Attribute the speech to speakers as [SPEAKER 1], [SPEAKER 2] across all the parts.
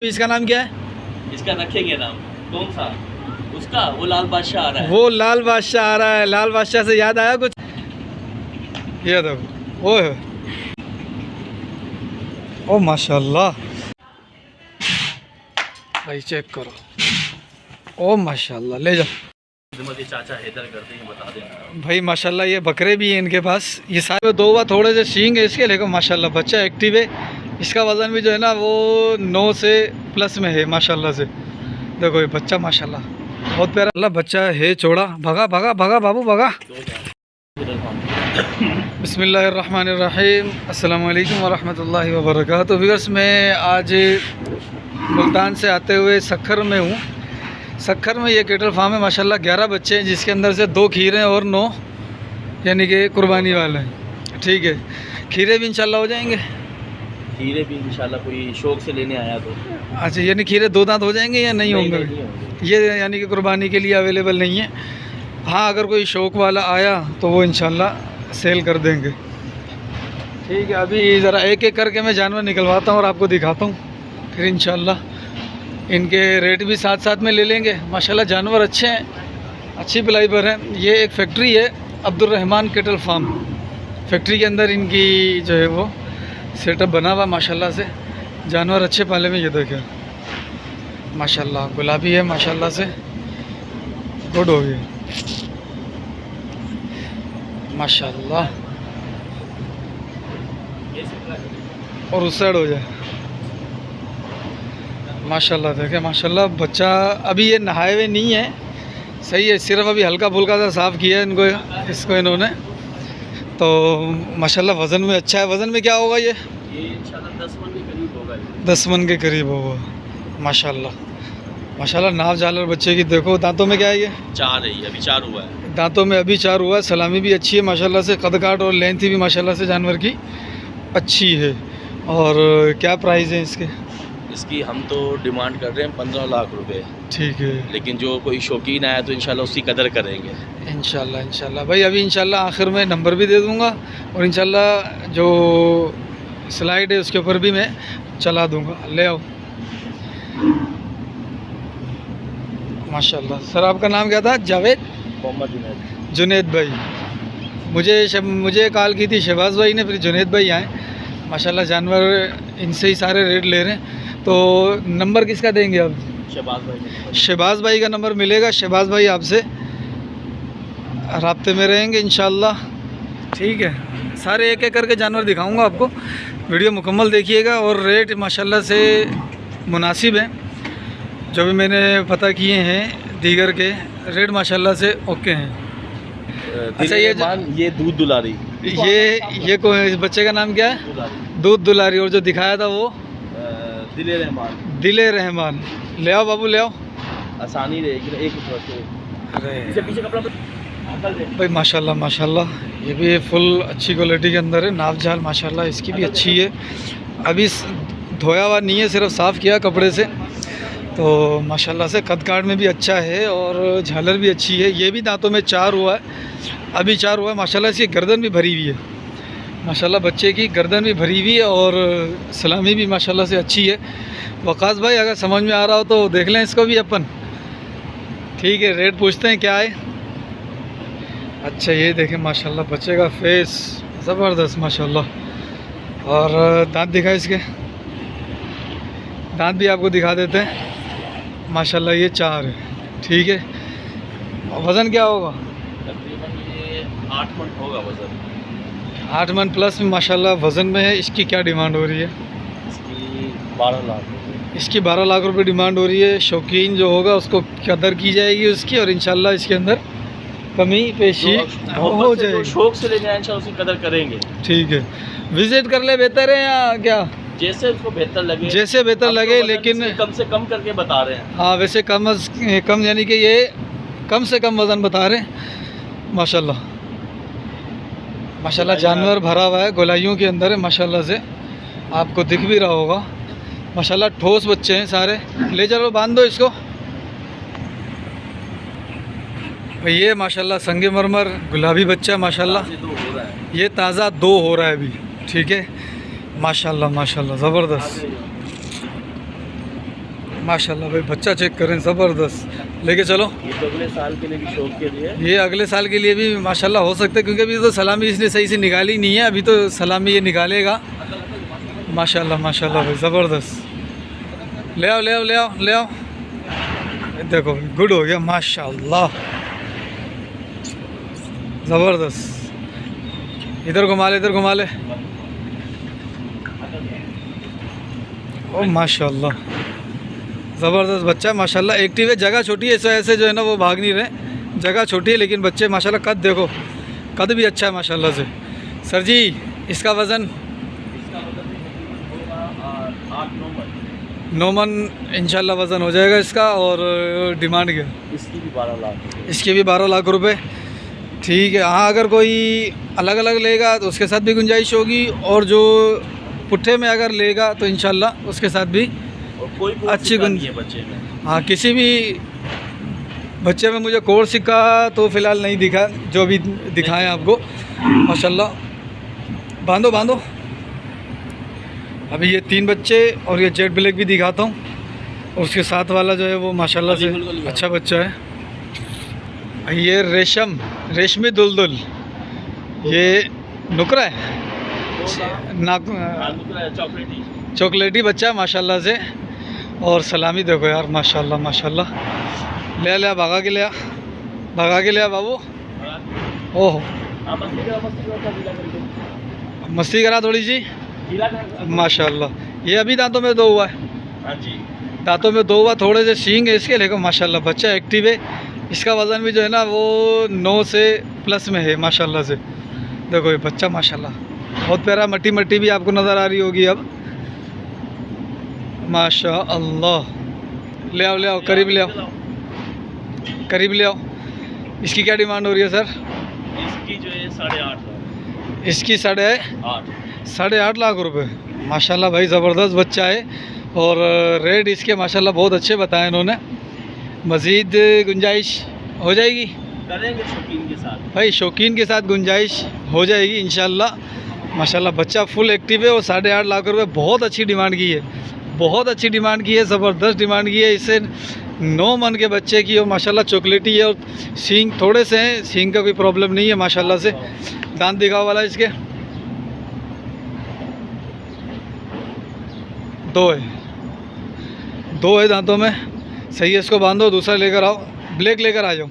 [SPEAKER 1] इसका नाम क्या है?
[SPEAKER 2] इसका रखेंगे नाम। कौन सा? उसका वो लाल बादशाह आ रहा है।
[SPEAKER 1] वो लाल बादशाह आ रहा है। लाल बादशाह से याद आया कुछ? ये देखो वो है। ओ माशाल्लाह भाई चेक करो। ओ माशाल्लाह ले जाओ
[SPEAKER 2] चाचा हैदर करते हैं, बता देना
[SPEAKER 1] भाई। माशाल्लाह ये बकरे भी हैं इनके पास। ये सारे दो बार थोड़े से सींग है इसके, लेकिन माशाल्लाह बच्चा एक्टिव है। इसका वज़न भी जो है ना वो 9 से प्लस में है माशाल्लाह से। देखो ये बच्चा माशाल्लाह बहुत प्यारा अल्लाह बच्चा है। चौड़ा भगा भगा भगा बाबू भगा। बिस्मिल्लाहिर्रहमानिर्रहीम। अस्सलाम वालेकुम वरहमतुल्लाहि वबरकातुहू। व्यूअर्स मैं आज मुल्तान से आते हुए सखर में हूँ। सखर में ये केटल फार्म है माशाल्लाह। 11 बच्चे हैं जिसके अंदर से 2 खीरे और 9 यानी कि कुर्बानी वाले हैं। ठीक है, खीरे भी इंशाल्लाह हो जाएंगे।
[SPEAKER 2] खीरे भी इंशाल्लाह कोई शौक से लेने आया तो।
[SPEAKER 1] अच्छा यानी खीरे 2 दांत हो जाएंगे या नहीं होंगे? ये यानी कि कुर्बानी के लिए अवेलेबल नहीं है। हाँ अगर कोई शौक वाला आया तो वो इंशाल्लाह सेल कर देंगे। ठीक है, अभी ज़रा एक एक करके मैं जानवर निकलवाता हूँ और आपको दिखाता हूँ, फिर इंशाल्लाह इनके रेट भी साथ साथ में ले लेंगे। माशाल्लाह जानवर अच्छे हैं, अच्छी पलाई पर हैं। ये एक फैक्ट्री है अब्दुर्रहमान केटल फार्म। फैक्ट्री के अंदर इनकी जो है वो सेटअप बना हुआ माशाल्लाह से। जानवर अच्छे पाले में। ये देखिए माशाल्लाह गुलाबी है माशाल्लाह से, गुड हो गई माशाल्लाह। और उस साइड हो जाए माशाल्लाह। देखे माशाल्लाह बच्चा अभी ये नहाए हुए नहीं है, सही है। सिर्फ अभी हल्का फुल्का सा साफ़ किया है इनको, इसको इन्होंने तो माशाल्लाह। वज़न में अच्छा है। वज़न में क्या होगा ये
[SPEAKER 2] इंशाल्लाह 10 मन के करीब होगा।
[SPEAKER 1] 10 मन के करीब होगा माशाल्लाह। माशाल्लाह नाव झालर बच्चे की देखो। दांतों में क्या है ये?
[SPEAKER 2] 4 है, अभी 4 हुआ है।
[SPEAKER 1] दांतों में अभी 4 हुआ है। सलामी भी अच्छी है माशाल्लाह से। कद काट और लेंथ भी माशाल्लाह से जानवर की अच्छी है। और क्या प्राइस है इसके?
[SPEAKER 2] इसकी हम तो डिमांड कर रहे हैं 15 लाख रुपए।
[SPEAKER 1] ठीक है,
[SPEAKER 2] लेकिन जो कोई शौकीन आया तो इंशाल्लाह उसकी कदर करेंगे
[SPEAKER 1] इंशाल्लाह इंशाल्लाह भाई। अभी इंशाल्लाह आखिर में नंबर भी दे दूंगा और इंशाल्लाह जो स्लाइड है उसके ऊपर भी मैं चला दूंगा। ले आओ माशाल्लाह। सर आपका नाम क्या था? जावेद?
[SPEAKER 2] मोहम्मद जुनैद।
[SPEAKER 1] जुनैद भाई। मुझे कॉल की थी शहबाज भाई ने, फिर जुनैद भाई आए माशाल्लाह। जानवर इनसे ही सारे रेट ले रहे हैं। तो नंबर किसका देंगे आप?
[SPEAKER 2] शहबाज भाई।
[SPEAKER 1] शहबाज भाई का नंबर मिलेगा। शहबाज भाई आपसे राब्ते में रहेंगे इंशाल्लाह। ठीक है, सारे एक एक करके जानवर दिखाऊंगा आपको। वीडियो मुकम्मल देखिएगा। और रेट माशाल्लाह से मुनासिब है। जो भी मैंने पता किए हैं दीगर के रेट माशाल्लाह से ओके हैं। अच्छा
[SPEAKER 2] ये दूध दुलारी।
[SPEAKER 1] ये कोई बच्चे का नाम क्या है? दूध दुलारी। और जो दिखाया था वो
[SPEAKER 2] दिले रहमान।
[SPEAKER 1] दिले रहमान। ले आओ बाबू ले आओ।
[SPEAKER 2] आसानी रहेगी एक
[SPEAKER 1] अरे
[SPEAKER 2] पीछे कपड़ा
[SPEAKER 1] भाई माशाल्लाह माशाल्लाह। ये भी फुल अच्छी क्वालिटी के अंदर है। नाव जाल माशाल्लाह इसकी भी अच्छी है। अभी धोया हुआ नहीं है, सिर्फ साफ़ किया कपड़े से। तो माशाल्लाह से कद काट में भी अच्छा है और झालर भी अच्छी है। ये भी दांतों में 4 हुआ है, अभी 4 हुआ है माशाल्लाह। इसकी गर्दन भी भरी हुई है माशाल्लाह। बच्चे की गर्दन भी भरी हुई है और सलामी भी माशाल्लाह से अच्छी है। वकास भाई अगर समझ में आ रहा हो तो देख लें इसको भी अपन। ठीक है, रेट पूछते हैं क्या है। अच्छा ये देखें माशाल्लाह बच्चे का फेस ज़बरदस्त माशाल्लाह। और दांत दिखा इसके, दांत भी आपको दिखा देते हैं माशाल्लाह। ये 4 है। ठीक है, वज़न क्या होगा?
[SPEAKER 2] तकरीबन ये 8 मन होगा वज़न।
[SPEAKER 1] 8 मन प्लस में माशाल्लाह वज़न में है। इसकी क्या डिमांड हो रही है?
[SPEAKER 2] इसकी 12 लाख।
[SPEAKER 1] इसकी 12 लाख रुपए डिमांड हो रही है। शौकीन जो होगा उसको कदर की जाएगी उसकी, और इंशाल्लाह इसके अंदर कमी पेशी हो जाएगी।
[SPEAKER 2] शौक से लेने आए इंशाल्लाह उसकी कदर करेंगे।
[SPEAKER 1] ठीक है, विज़िट कर ले बेहतर है या क्या?
[SPEAKER 2] जैसे उसको बेहतर लगे,
[SPEAKER 1] जैसे बेहतर लगे, लेकिन
[SPEAKER 2] कम से कम करके बता रहे हैं।
[SPEAKER 1] हाँ वैसे कम यानी कि ये कम से कम वज़न बता रहे हैं माशाल्लाह। माशाल्लाह जानवर भरा हुआ है, गोलाइयों के अंदर है माशाल्लाह से। आपको दिख भी रहा होगा माशाल्लाह। ठोस बच्चे हैं सारे। ले चलो बांध दो इसको। भाई ये माशाल्लाह संगे मरमर गुलाबी बच्चा माशाल्लाह। ये ताज़ा 2 हो रहा है अभी। ठीक है माशाल्लाह माशाल्लाह ज़बरदस्त। माशाल्लाह भाई, बच्चा चेक करें, ज़बरदस्त। लेके चलो।
[SPEAKER 2] ये तो अगले साल के लिए भी शौक के लिए।
[SPEAKER 1] ये अगले साल के लिए भी माशाल्लाह हो सकता है, क्योंकि अभी तो सलामी इसने सही से निकाली नहीं है, अभी तो सलामी ये निकालेगा। माशाल्लाह माशाल्लाह भाई, ज़बरदस्त। ले आओ ले आओ ले आओ ले आओ। देखो गुड हो गया माशाल्लाह, ज़बरदस्त। इधर घुमा ले, इधर घुमा ले। ओ माशाल्लाह, ज़बरदस्त बच्चा है माशाल्लाह, एक्टिव है। जगह छोटी है, इस वजह से जो है ना वो भाग नहीं रहे। जगह छोटी है लेकिन बच्चे माशाल्लाह, कद देखो, कद भी अच्छा है माशाल्लाह से। सर जी इसका वज़न?
[SPEAKER 2] इसका मतलब होगा 8-9 मन।
[SPEAKER 1] 9 मन इंशाल्लाह वज़न हो जाएगा इसका। और डिमांड क्या?
[SPEAKER 2] इसकी भी 12 लाख।
[SPEAKER 1] इसके भी 12 लाख रुपए। ठीक है। हाँ, अगर कोई अलग अलग लेगा तो उसके साथ भी गुंजाइश होगी, और जो पुट्ठे में अगर लेगा तो इंशाल्लाह उसके साथ भी
[SPEAKER 2] और कोई
[SPEAKER 1] अच्छी
[SPEAKER 2] नहीं है बच्चे में।
[SPEAKER 1] हाँ, किसी भी बच्चे में मुझे कोर्स सिक्का तो फ़िलहाल नहीं दिखा, जो भी दिखाएं आपको माशाल्लाह। बांधो बांधो। अभी ये 3 बच्चे और ये जेट ब्लैक भी दिखाता हूँ, और उसके साथ वाला जो है वो माशाल्लाह से अच्छा बच्चा है। ये रेशमी दुलदुल, ये नुकरा है, चॉकलेटी बच्चा है माशाल्लाह से। और सलामी देखो यार माशाल्लाह माशाल्लाह। ले ले भगा के ले आ, भगा के ले आ बाबू। ओह मस्ती करा थोड़ी सी माशाल्लाह। ये अभी दांतों में 2 हुआ है।
[SPEAKER 2] हाँ जी,
[SPEAKER 1] दांतों में 2 हुआ, थोड़े से सींग है इसके, लेकिन माशाल्लाह बच्चा एक्टिव है। इसका वज़न भी जो है ना वो 9 से प्लस में है माशाल्लाह से। देखो ये बच्चा माशाल्लाह बहुत प्यारा। मट्टी मट्टी भी आपको नज़र आ रही होगी अब माशाअल्लाह। ले आओ ले आओ, करीब ले आओ, करीब ले आओ। इसकी क्या डिमांड हो रही है सर?
[SPEAKER 2] इसकी जो है 8.5 लाख।
[SPEAKER 1] इसकी 8.5 लाख रुपए। माशाल्लाह भाई, ज़बरदस्त बच्चा है। और रेट इसके माशाल्लाह बहुत अच्छे बताए इन्होंने। मज़ीद गुंजाइश हो जाएगी
[SPEAKER 2] करेंगे शौकीन के साथ
[SPEAKER 1] भाई, शौकीन के साथ गुंजाइश हो जाएगी इंशाल्लाह। माशाल्लाह बच्चा फुल एक्टिव है, और 8.5 लाख रुपए बहुत अच्छी डिमांड की है, बहुत अच्छी डिमांड की है, ज़बरदस्त डिमांड की है। इससे 9 मन के बच्चे की, और माशाल्लाह चॉकलेटी है, और सींग थोड़े से हैं, सींग का कोई प्रॉब्लम नहीं है माशाल्लाह से। दांत दिखाओ वाला इसके 2 है दांतों में, सही है। इसको बांधो, दूसरा लेकर आओ, ब्लैक लेकर आ जाओ।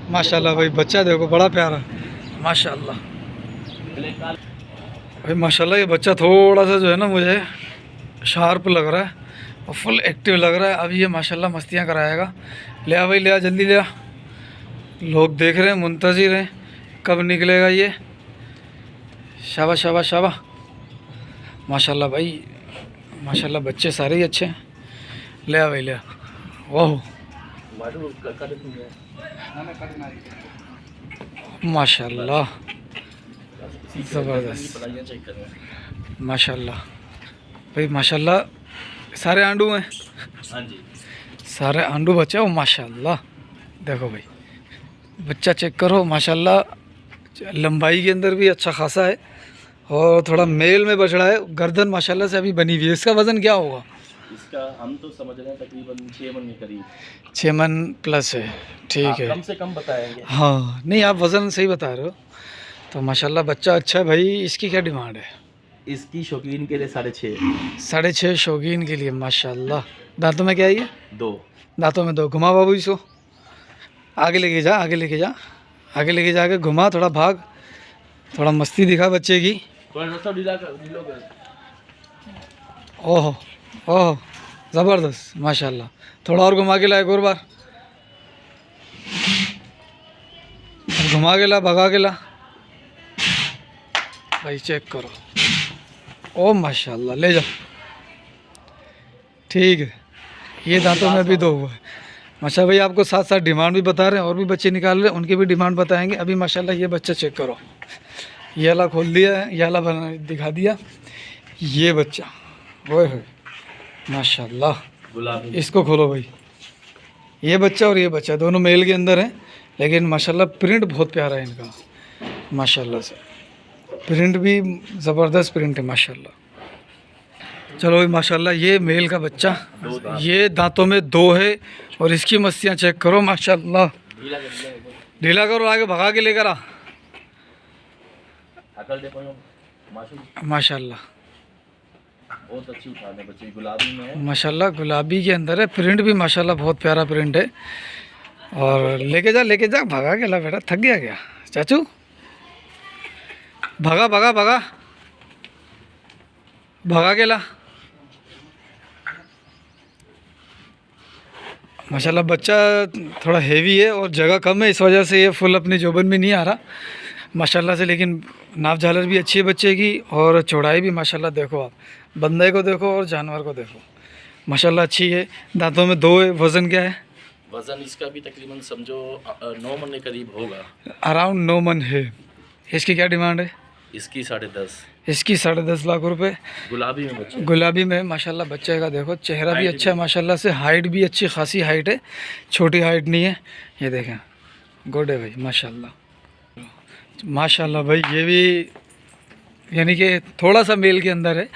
[SPEAKER 1] माशाल्लाह भाई बच्चा देखो बड़ा प्यारा माशाल्लाह भाई। माशाल्लाह ये बच्चा थोड़ा सा जो है ना मुझे शार्प लग रहा है, और फुल एक्टिव लग रहा है। अभी ये माशाल्लाह मस्तियाँ कराएगा। ले आ भाई, ले आ जल्दी ले आ। लोग देख रहे हैं, मुंतज़िर हैं कब निकलेगा ये। शाबाश शाबाश शाबाश माशाल्लाह भाई, माशाल्लाह बच्चे सारे ही अच्छे हैं। ले आ भाई ले आ। वाह माशाल्लाह ज़बरदस्त माशाल्लाह भाई, माशाल्लाह सारे आंडू हैं।
[SPEAKER 2] हाँ जी,
[SPEAKER 1] सारे आंडू बच्चे हो माशाल्लाह। देखो भाई बच्चा चेक करो माशाल्लाह, लंबाई के अंदर भी अच्छा खासा है, और थोड़ा मेल में बछड़ा है। गर्दन माशाल्लाह से अभी बनी हुई है। इसका वज़न क्या होगा?
[SPEAKER 2] इसका हम तो समझ रहे हैं तकरीबन 6 मन के करीब।
[SPEAKER 1] 6 मन प्लस है। ठीक है,
[SPEAKER 2] कम से कम बताएंगे।
[SPEAKER 1] हाँ नहीं आप वज़न सही बता रहे हो। तो माशाल्लाह बच्चा अच्छा है भाई। इसकी क्या डिमांड है?
[SPEAKER 2] इसकी शौकीन के लिए 6.5।
[SPEAKER 1] 6.5 शौकीन के लिए माशाल्लाह। दांतों में क्या है ये?
[SPEAKER 2] 2
[SPEAKER 1] दांतों में 2। घुमा बाबू इसको, आगे लेके जा, आगे लेके जा, आगे लेके जाके घुमा, थोड़ा भाग, थोड़ा मस्ती दिखा बच्चे की। ओह ओह ज़बरदस्त माशाल्लाह। थोड़ा और घुमा के ला, एक और बार घुमा के ला, भगा के ला भाई। चेक करो, ओ माशाल्लाह, ले जाओ। ठीक है, ये दांतों में भी 2 हुआ है माशा भाई। आपको साथ साथ डिमांड भी बता रहे हैं, और भी बच्चे निकाल रहे हैं, उनकी भी डिमांड बताएंगे। अभी माशाल्लाह ये बच्चा चेक करो, ये वाला खोल दिया है, ये वाला बना दिखा दिया। ये बच्चा ओए होए माशाल्लाह, इसको खोलो भाई। ये बच्चा और ये बच्चा दोनों मेल के अंदर हैं, लेकिन माशाल्लाह प्रिंट बहुत प्यारा है इनका माशाल्लाह से। प्रिंट भी ज़बरदस्त प्रिंट है माशाल्लाह। चलो भाई माशाल्लाह, ये मेल का बच्चा, ये दांतों में 2 है और इसकी मस्तियाँ चेक करो माशाल्लाह। ढीला करो, आगे भगा के लेकर आ। माशाल्लाह
[SPEAKER 2] बहुत अच्छी उठाने बच्चे, गुलाबी में है
[SPEAKER 1] माशाल्लाह, गुलाबी के अंदर है, प्रिंट भी माशाल्लाह बहुत प्यारा प्रिंट है। और लेके जा, भगा के ला बेटा, थक गया क्या चाचू? भगा भगा भगा भगा के ला। माशाल्लाह बच्चा थोड़ा हेवी है और जगह कम है, इस वजह से ये फुल अपनी जोबन में नहीं आ रहा माशाल्लाह से। लेकिन नाप झालर भी अच्छी है बच्चे की और चौड़ाई भी माशाल्लाह। देखो आप बंदे को देखो और जानवर को देखो, माशाल्लाह अच्छी है। दांतों में 2 है। वज़न क्या है?
[SPEAKER 2] वज़न इसका भी तकरीबन समझो 9 मन के करीब होगा,
[SPEAKER 1] अराउंड 9 मन है। इसकी क्या डिमांड है?
[SPEAKER 2] इसकी 10.5।
[SPEAKER 1] इसकी 10.5 लाख रुपए।
[SPEAKER 2] गुलाबी में बच्चे,
[SPEAKER 1] गुलाबी में माशाल्लाह बच्चे का देखो, चेहरा भी अच्छा है माशाल्लाह से, हाइट भी अच्छी खासी हाइट है, छोटी हाइट नहीं है। ये देखें, गुड है भाई माशाल्लाह। माशाल्लाह भाई ये भी यानी कि थोड़ा सा मेल के अंदर है,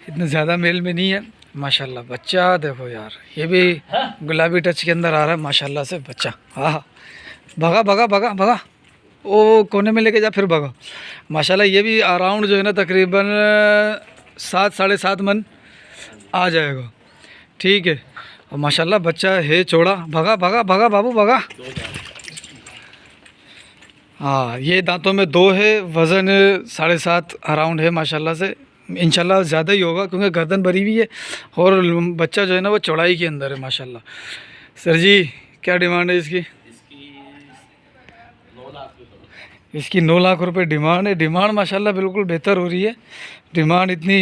[SPEAKER 1] इतना ज़्यादा मेल में नहीं है माशाल्लाह। बच्चा देखो यार, ये भी गुलाबी टच के अंदर आ रहा है माशाल्लाह से बच्चा। हाँ, भगा भगा भगा भगा, ओ कोने में लेके जा, फिर भगा। माशाल्लाह ये भी अराउंड जो है ना तकरीबन 7 साढ़े 7 मन आ जाएगा, ठीक है। और माशाल्लाह बच्चा है चौड़ा। भगा भगा भगा बाबू भगा। हाँ, ये दांतों में 2 है, वज़न 7.5 अराउंड है माशाल्लाह से। इंशाल्लाह ज़्यादा ही होगा क्योंकि गर्दन भरी हुई है और बच्चा जो है ना वो चौड़ाई के अंदर है माशाल्लाह। सर जी क्या डिमांड है इसकी? इसकी 9 लाख रुपए डिमांड है। डिमांड माशाल्लाह बिल्कुल बेहतर हो रही है। डिमांड इतनी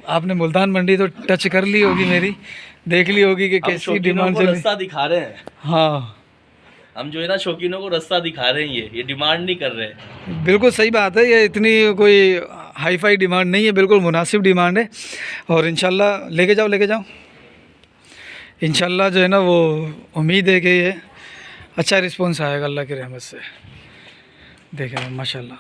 [SPEAKER 1] आपने मुल्तान मंडी तो टच कर ली होगी, मेरी देख ली होगी कि कैसी डिमांड चली।
[SPEAKER 2] रास्ता दिखा रहे हैं,
[SPEAKER 1] हाँ
[SPEAKER 2] हम जो है ना शौकीनों को रास्ता दिखा रहे हैं, ये डिमांड नहीं कर रहे।
[SPEAKER 1] बिल्कुल सही बात है, ये इतनी कोई हाई फाई डिमांड नहीं है, बिल्कुल मुनासिब डिमांड है। और इंशाल्लाह लेके जाओ इंशाल्लाह जो है ना वो उम्मीद है कि ये अच्छा रिस्पॉन्स आएगा अल्लाह की रहमत से। देखें माशाल्लाह,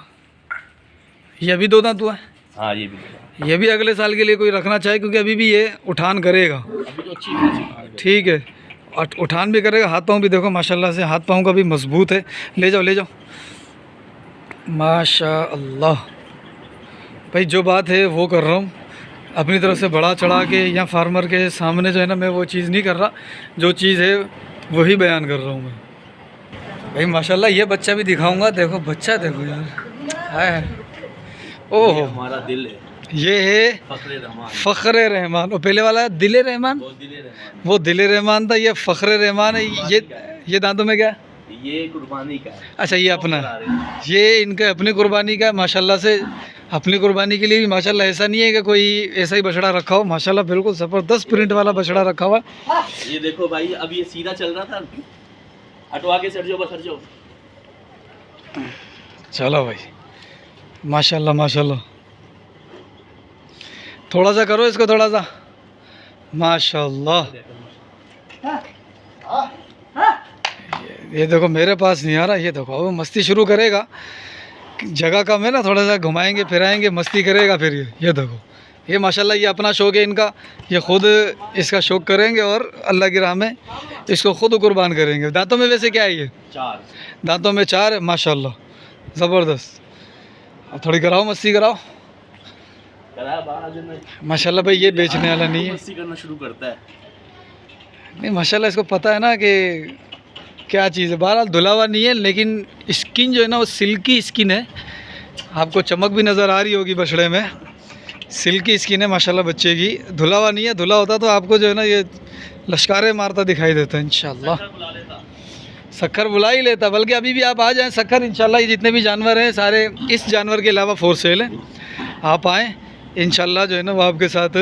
[SPEAKER 1] ये अभी 2 दांत हुआ है।
[SPEAKER 2] हाँ,
[SPEAKER 1] ये भी अगले साल के लिए कोई रखना चाहे क्योंकि अभी भी ये उठान करेगा,
[SPEAKER 2] अभी तो अच्छी
[SPEAKER 1] ठीक है। और उठान भी करेगा, हाथ पाँव भी देखो माशाल्लाह से, हाथ पाँव का भी मजबूत है। ले जाओ माशाल्लाह भाई, जो बात है वो कर रहा हूँ अपनी तरफ से, बढ़ा चढ़ा के या फार्मर के सामने जो है ना मैं वो चीज़ नहीं कर रहा, जो चीज़ है वही बयान कर रहा हूँ मैं भाई माशाल्लाह। ये बच्चा भी दिखाऊंगा, देखो बच्चा देखो यार, है ओहो
[SPEAKER 2] हमारा दिल है,
[SPEAKER 1] ये है फ़ख्र रहमान। और पहले वाला दिल रहमान, वो दिल रहमान था, ये फ़ख्र रहमान है। ये दांतों में क्या?
[SPEAKER 2] ये कुर्बानी का है।
[SPEAKER 1] अच्छा, ये अपना, ये इनके अपनी कुर्बानी का माशाल्लाह से। अपनी कुर्बानी के लिए भी माशाल्लाह, ऐसा नहीं है कि कोई ऐसा ही बछड़ा रखा हो, माशाल्लाह बिल्कुल ज़बरदस्त प्रिंट वाला बछड़ा रखा हुआ।
[SPEAKER 2] ये देखो भाई, अब ये सीधा चल रहा था, हटवा के सर जाओ।
[SPEAKER 1] चलो भाई माशाल्लाह माशाल्लाह, थोड़ा सा करो इसको, थोड़ा सा माशाल्लाह। ये देखो मेरे पास नहीं आ रहा, ये देखो अब मस्ती शुरू करेगा, जगह कम है ना, थोड़ा सा घुमाएंगे फिराएंगे, मस्ती करेगा फिर। ये देखो, ये माशाल्लाह ये अपना शौक़ है इनका, ये ख़ुद इसका शौक़ करेंगे और अल्लाह की राह में इसको ख़ुद कुर्बान करेंगे। दांतों में वैसे क्या है? ये
[SPEAKER 2] 4
[SPEAKER 1] दांतों में 4 है माशाल्लाह, ज़बरदस्त। अब थोड़ी कराओ, मस्ती कराओ माशाल्लाह। भाई ये बेचने वाला नहीं है,
[SPEAKER 2] मस्ती करना शुरू करता है।
[SPEAKER 1] नहीं माशाल्लाह, इसको पता है ना कि क्या चीज़ है। बहरहाल धुला हुआ नहीं है, लेकिन स्किन जो है ना वो सिल्की स्किन है, आपको चमक भी नज़र आ रही होगी बछड़े में, सिल्की स्किन है माशाल्लाह बच्चे की। धुला हुआ नहीं है, धुला होता तो आपको जो है ना ये लश्कारे मारता दिखाई देता है इंशाल्लाह। शक्कर बुला ही लेता, बल्कि अभी भी आप आ जाएं शक्कर इंशाल्लाह। ये जितने भी जानवर हैं सारे इस जानवर के अलावा फॉर सेल हैं, आप आएँ इंशाल्लाह जो है ना वो आपके साथ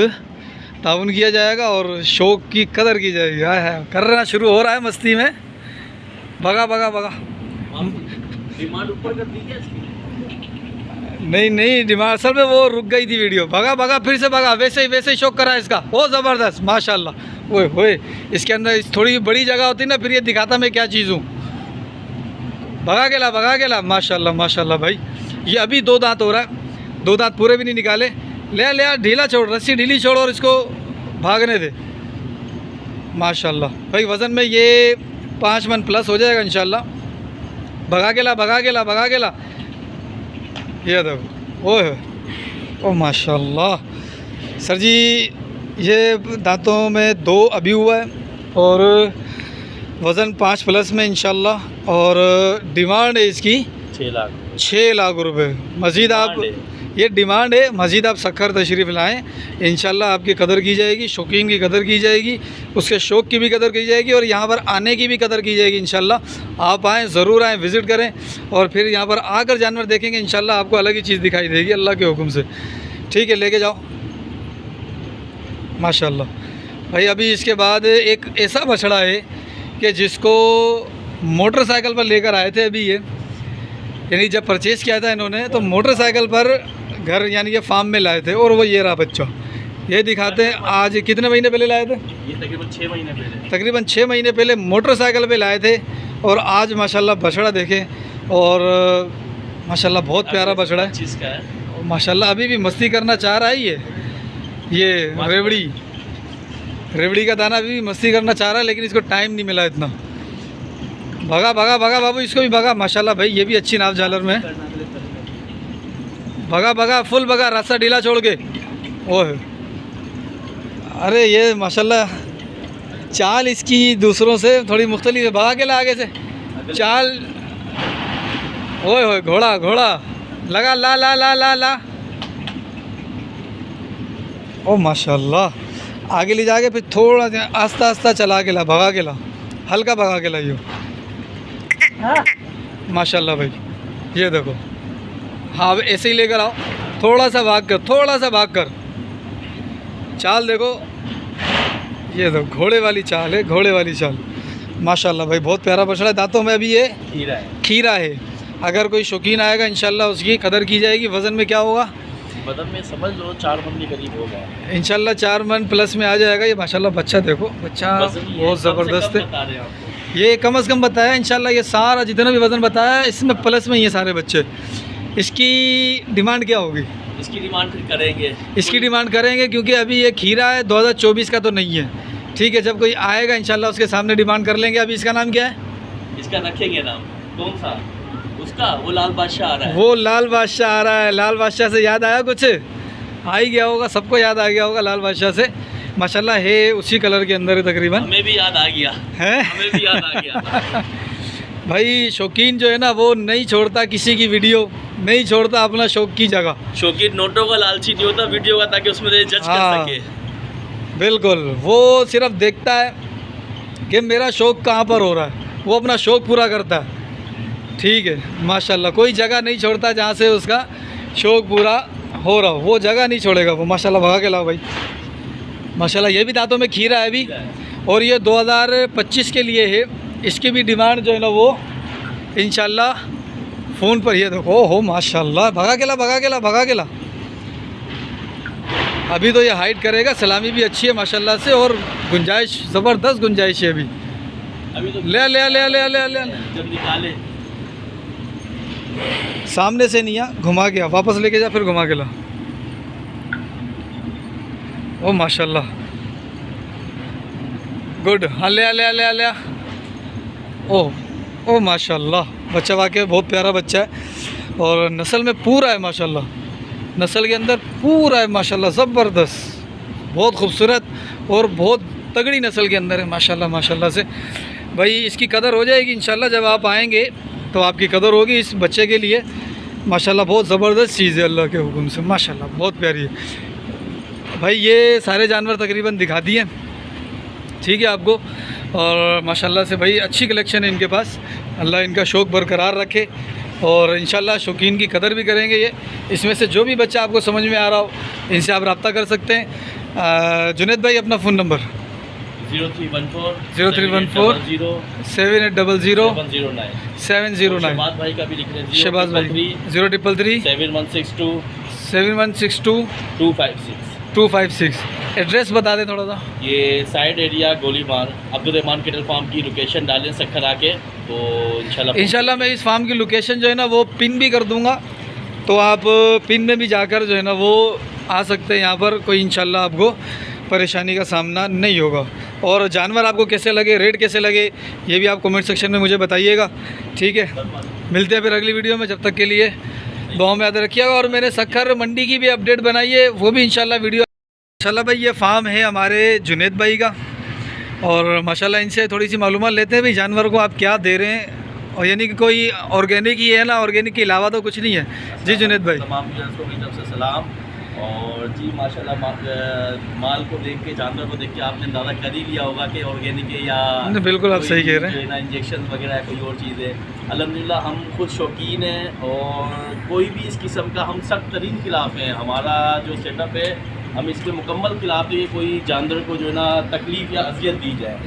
[SPEAKER 1] ताउन किया जाएगा और शौक़ की कदर की जाएगी। है करना शुरू हो रहा है मस्ती में। भगा भगा भगा,
[SPEAKER 2] डिमांड ऊपर कर दी क्या इसकी?
[SPEAKER 1] नहीं डिमांड, असल में वो रुक गई थी वीडियो। भगा भगा, फिर से भगा, वैसे ही शौक़ करा इसका, वो ज़बरदस्त माशाल्लाह। ओए इसके अंदर थोड़ी बड़ी जगह होती ना, फिर ये दिखाता मैं क्या चीज़ हूँ। भगा के ला माशाल्लाह माशाल्लाह भाई। ये अभी 2 दांत हो रहा है, 2 दांत पूरे भी नहीं निकाले, ले ले ढीला छोड़, रस्सी ढीली छोड़ और इसको भागने दे। माशाल्लाह भाई वज़न में ये 5 मन प्लस हो जाएगा इंशाल्लाह। भगा के ला, भगा के ला, भगा के ला। ये देखो ओह ओ माशाल्लाह। सर जी ये दांतों में 2 अभी हुआ है और वज़न 5 प्लस में इंशाल्लाह। और डिमांड है इसकी 6 लाख रुपए। मज़ीद आप ये डिमांड है, मज़ीद आप सखर तशरीफ़ लाएँ, इंशाल्लाह आपकी कदर की जाएगी, शौकीन की कदर की जाएगी, उसके शौक़ की भी कदर की जाएगी और यहाँ पर आने की भी कदर की जाएगी इंशाल्लाह। आप आएँ, ज़रूर आएँ, विज़िट करें और फिर यहाँ पर आकर जानवर देखेंगे इंशाल्लाह आपको अलग ही चीज़ दिखाई देगी अल्लाह के हुक्म से। ठीक है, लेके जाओ माशाल्लाह। भाई अभी इसके बाद एक ऐसा बछड़ा है कि जिसको मोटरसाइकिल पर लेकर आए थे अभी ये, यानी जब परचेज़ किया था इन्होंने तो मोटरसाइकिल पर घर यानी कि फार्म में लाए थे और वो ये रहा बच्चा। ये दिखाते हैं आज कितने महीने पहले लाए थे?
[SPEAKER 2] ये तकरीबन 6 महीने पहले।
[SPEAKER 1] तकरीबन 6 महीने पहले मोटरसाइकिल पे लाए थे और आज माशाल्लाह बछड़ा देखें और माशाल्लाह बहुत प्यारा बछड़ा है।
[SPEAKER 2] चीज़ का है
[SPEAKER 1] माशाल्लाह अभी भी मस्ती करना चाह रहा है ये रेवड़ी का दाना अभी भी मस्ती करना चाह रहा है, लेकिन इसको टाइम नहीं मिला इतना। भगा भगा भगा बाबू, इसको भी भगा। माशाल्लाह भाई ये भी अच्छी नाव झालर में है। भगा भगा फुल भगा, रास्ता ढीला छोड़ के। ओह अरे ये माशाल्लाह चाल इसकी दूसरों से थोड़ी मुख्तलिफ है। भगा के ला आगे से चाल। ओए होए घोड़ा घोड़ा लगा, ला ला ला ला ला। ओ माशाल्लाह आगे ले जाके फिर थोड़ा आस्ता आस्ता चला के ला, भगा के ला, हल्का भगा के लाइयो। माशाल्लाह भाई ये देखो। हाँ अब ऐसे ही लेकर आओ, थोड़ा सा भाग कर, थोड़ा सा भाग कर। चाल देखो, ये देखो घोड़े वाली चाल है, घोड़े वाली चाल। माशाल्लाह भाई बहुत प्यारा बछड़ा है। दांतों में अभी ये खीरा है। अगर कोई शौकीन आएगा इंशाल्लाह उसकी कदर की जाएगी। वज़न में क्या होगा?
[SPEAKER 2] वज़न में समझ लो 4 मन के करीब होगा
[SPEAKER 1] इंशाल्लाह। 4 मन प्लस में आ जाएगा ये। माशाल्लाह बच्चा देखो, बच्चा बहुत ज़बरदस्त है। ये कम से कम बताया इंशाल्लाह। ये सारा जितना भी वज़न बताया इसमें प्लस में ये सारे बच्चे। इसकी डिमांड क्या होगी?
[SPEAKER 2] इसकी डिमांड फिर करेंगे,
[SPEAKER 1] इसकी डिमांड करेंगे क्योंकि अभी ये खीरा है, 2024 का तो नहीं है। ठीक है, जब कोई आएगा इंशाल्लाह उसके सामने डिमांड कर लेंगे। अभी इसका नाम क्या है?
[SPEAKER 2] इसका रखेंगे नाम कौन सा? उसका वो लाल बादशाह आ रहा है।
[SPEAKER 1] वो लाल बादशाह आ रहा है। लाल बादशाह से याद आया कुछ? आ ही गया होगा, सबको याद आ गया होगा लाल बादशाह से। माशाल्लाह है उसी कलर के अंदर है तकरीबन।
[SPEAKER 2] हमें भी याद आ गया
[SPEAKER 1] है,
[SPEAKER 2] हमें भी याद आ गया।
[SPEAKER 1] भाई शौकीन जो है ना वो नहीं छोड़ता किसी की वीडियो, नहीं छोड़ता अपना शौक की जगह।
[SPEAKER 2] शौकीन नोटों का लालची नहीं होता वीडियो का, ताकि उसमें जज कर सके।
[SPEAKER 1] बिल्कुल, वो सिर्फ देखता है कि मेरा शौक़ कहाँ पर हो रहा है, वो अपना शौक़ पूरा करता है। ठीक है माशाल्लाह, कोई जगह नहीं छोड़ता जहाँ से उसका शौक़ पूरा हो रहा हो, वो जगह नहीं छोड़ेगा वो। माशाल्लाह भगा के लाओ भाई। माशाल्लाह ये भी दांतों में खीरा है अभी और ये 2025 के लिए है। इसकी भी डिमांड जो है ना वो इंशाल्लाह फ़ोन पर। ये देखो हो माशाल्लाह, भगा के ला, भगा के ला, भगा के ला। अभी तो ये हाइट करेगा, सलामी भी अच्छी है माशाल्लाह से और गुंजाइश ज़बरदस्त गुंजाइश है अभी तो। ले ले ले ले ले ले
[SPEAKER 2] जब निकाले
[SPEAKER 1] सामने से नहीं आ, घुमा के आ, वापस लेके जा, फिर घुमा के ला। ओ माशाल्लाह गुड। हाँ ले आ ले आ ले आ ले आ। ओ माशाल्लाह बच्चा वाकई बहुत प्यारा बच्चा है और नस्ल में पूरा है माशाल्लाह। नस्ल के अंदर पूरा है माशाल्लाह, ज़बरदस्त, बहुत खूबसूरत और बहुत तगड़ी नस्ल के अंदर है माशाल्लाह। माशाल्लाह से भाई इसकी कदर हो जाएगी इंशाल्लाह। जब आप आएंगे तो आपकी कदर होगी इस बच्चे के लिए। माशाल्लाह बहुत ज़बरदस्त चीज़ है अल्लाह के हुक्म से। माशाल्लाह बहुत प्यारी है भाई। ये सारे जानवर तकरीबन दिखा दिए, ठीक है आपको। और माशाल्लाह से भाई अच्छी कलेक्शन है इनके पास। अल्लाह इनका शौक़ बरकरार रखे और इंशाल्लाह शौकीन की कदर भी करेंगे ये। इसमें से जो भी बच्चा आपको समझ में आ रहा हो इनसे आप रब्ता कर सकते हैं। जुनैद भाई अपना फ़ोन नंबर 0314 7800 709।
[SPEAKER 2] भाई का भी लिख रहे हैं,
[SPEAKER 1] शहबाज भाई 0333 7162 256। एड्रेस बता दें थोड़ा सा।
[SPEAKER 2] ये side area गोलीमार Abdul Rahman kettle farm की लोकेशन डालें सखर आके, तो इंशाल्लाह
[SPEAKER 1] मैं इस फार्म की लोकेशन जो है ना वो पिन भी कर दूंगा, तो आप पिन में भी जाकर जो है ना वो आ सकते हैं यहाँ पर, कोई इंशाल्लाह आपको परेशानी का सामना नहीं होगा। और जानवर आपको कैसे लगे, रेट कैसे लगे, ये भी आप कमेंट सेक्शन में मुझे बताइएगा, ठीक है। मिलते हैं फिर अगली वीडियो में, जब तक के लिए दुआ में याद रखिएगा। और मैंने सक्खर मंडी की भी अपडेट बनाई है, वो भी इंशाल्लाह वीडियो। माशाल्लाह भाई ये फार्म है हमारे जुनेद भाई का, और माशाल्लाह इनसे थोड़ी सी मालूमात लेते हैं भाई जानवर को आप क्या दे रहे हैं, और यानी कि कोई ऑर्गेनिक ही है ना, ऑर्गेनिक के अलावा तो कुछ नहीं है। जी जुनेद भाई।
[SPEAKER 2] तमाम व्यूअर्स को मेरी तरफ से सलाम। और जी माशाल्लाह माल को देख के, जानवर को देख के आपने अंदाज़ा कर ही लिया होगा कि ऑर्गेनिक है या
[SPEAKER 1] बिल्कुल आप सही कह रहे हैं,
[SPEAKER 2] ना इंजेक्शन वगैरह है, कोई और चीज़ है। अल्हम्दुलिल्लाह हम खुद शौकीन हैं और कोई भी इस किस्म का हम सख्त तरीन खिलाफ हैं। हमारा जो सेटअप है हम इसके मुकम्मल खिलाफ है, कोई जानवर को जो है ना तकलीफ़ या अजियत दी जाए।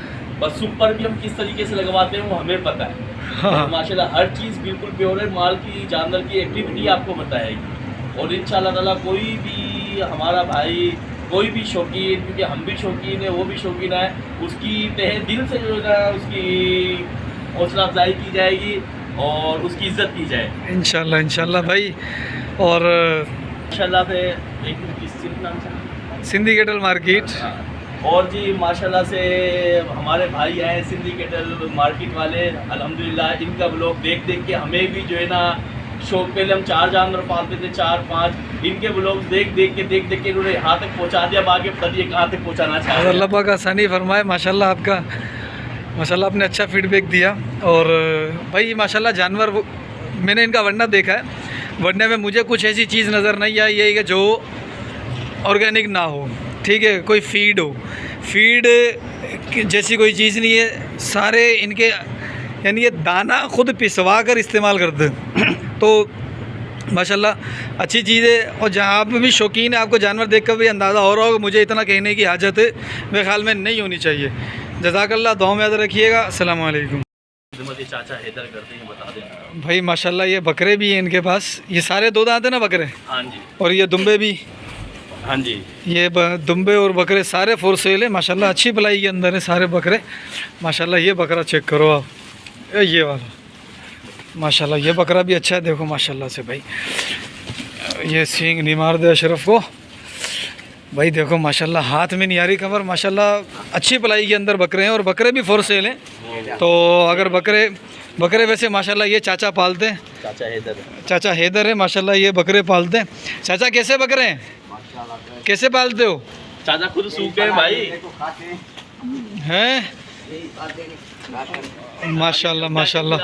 [SPEAKER 2] बस सुपर भी हम किस तरीके से लगवाते हैं वो हमें पता है।
[SPEAKER 1] हाँ।
[SPEAKER 2] माशाल्लाह हर चीज़ बिल्कुल प्योर है, माल की जानवर की एक्टिविटी आपको बताएगी। और इंशाल्लाह ताला कोई भी हमारा भाई, कोई भी शौकीन, क्योंकि हम भी शौकीन है, वो भी शौकीन है, उसकी तहे दिल से जो है ना उसकी हौसला अफजाई की जाएगी और उसकी इज़्ज़त की जाएगी
[SPEAKER 1] इंशाल्लाह इंशाल्लाह भाई। और
[SPEAKER 2] माशाल्लाह से एक किस नाम से
[SPEAKER 1] सिंधी कैटल मार्केट।
[SPEAKER 2] और जी माशाल्लाह से हमारे भाई आए सिंधी कैटल मार्केट वाले, अल्हम्दुलिल्लाह इनका ब्लॉग देख देख के हमें भी जो है ना शौक, पहले हम 4 जानवर पालते थे, 4-5, इनके ब्लॉग्स देख देख के इन्होंने यहाँ तक पहुँचा दिया। आगे बताइए कहाँ तक पहुँचाना चाह रहे हैं।
[SPEAKER 1] अल्लाह पाक आसानी फरमाए। माशाल्लाह आपका, माशाल्लाह आपने अच्छा फीडबैक दिया। और भाई माशाल्लाह जानवर मैंने इनका वरना देखा है, वरने में मुझे कुछ ऐसी चीज़ नज़र नहीं आई है कि जो ऑर्गेनिक ना हो, ठीक है। कोई फीड हो, फीड जैसी कोई चीज़ नहीं है, सारे इनके यानी ये दाना खुद पिसवा कर इस्तेमाल करते हैं तो माशाल्लाह अच्छी चीज़ है। और जहाँ आप भी शौकीन है, आपको जानवर देख कर भी अंदाज़ा हो रहा होगा, मुझे इतना कहने की हाजत है मेरे ख्याल में नहीं होनी चाहिए। जज़ाकल्लाह, दुआ में याद रखिएगा। अस्सलाम वालेकुम।
[SPEAKER 2] चाचा हैदर करते हैं, बता दें
[SPEAKER 1] भाई माशाल्लाह ये बकरे भी हैं इनके पास, ये सारे दो दांत हैं ना बकरे।
[SPEAKER 2] हाँ जी।
[SPEAKER 1] और ये दुम्बे भी।
[SPEAKER 2] हाँ जी।
[SPEAKER 1] ये दुम्बे और बकरे सारे फॉर सेल है माशाल्लाह, अच्छी भलाई के अंदर है सारे बकरे माशाल्लाह। ये बकरा चेक करो आप, ये वाला माशाल्लाह, ये बकरा भी अच्छा है, देखो माशाल्लाह से भाई। ये सींग नहीं मार दे अशरफ को भाई, देखो माशाल्लाह, हाथ में नहीं आ रही खबर माशाल्लाह। अच्छी भलाई के अंदर बकरे हैं और बकरे भी फॉर सेल हैं। तो अगर बकरे वैसे माशाल्लाह ये चाचा पालते हैं, चाचा हैदर है माशाल्लाह, ये बकरे पालते हैं। चाचा कैसे बकरे हैं, कैसे पालते हो?
[SPEAKER 2] चाचा खुद सूखे हैं भाई
[SPEAKER 1] हैं माशाल्लाह माशाल्लाह।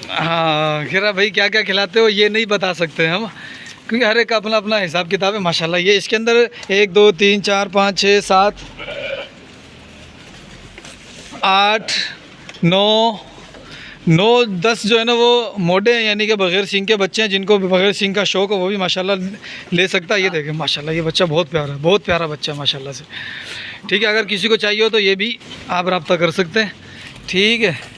[SPEAKER 1] हाँ खैरा भाई क्या क्या खिलाते हो ये नहीं बता सकते हम, क्योंकि हर एक का अपना अपना हिसाब किताब है माशाल्लाह। ये इसके अंदर 1 2 3 4 5 6 7 8 9 10 जो है ना वो मोटे हैं, यानी कि बग़ैर सींग के बच्चे हैं। जिनको बग़ैर सींग का शौक़ हो वो भी माशाल्लाह ले सकता है। ये देखें माशाल्लाह, ये बच्चा बहुत प्यारा है, बहुत प्यारा बच्चा है माशाल्लाह से, ठीक है। अगर किसी को चाहिए हो तो ये भी आप रब्ता कर सकते हैं, ठीक है।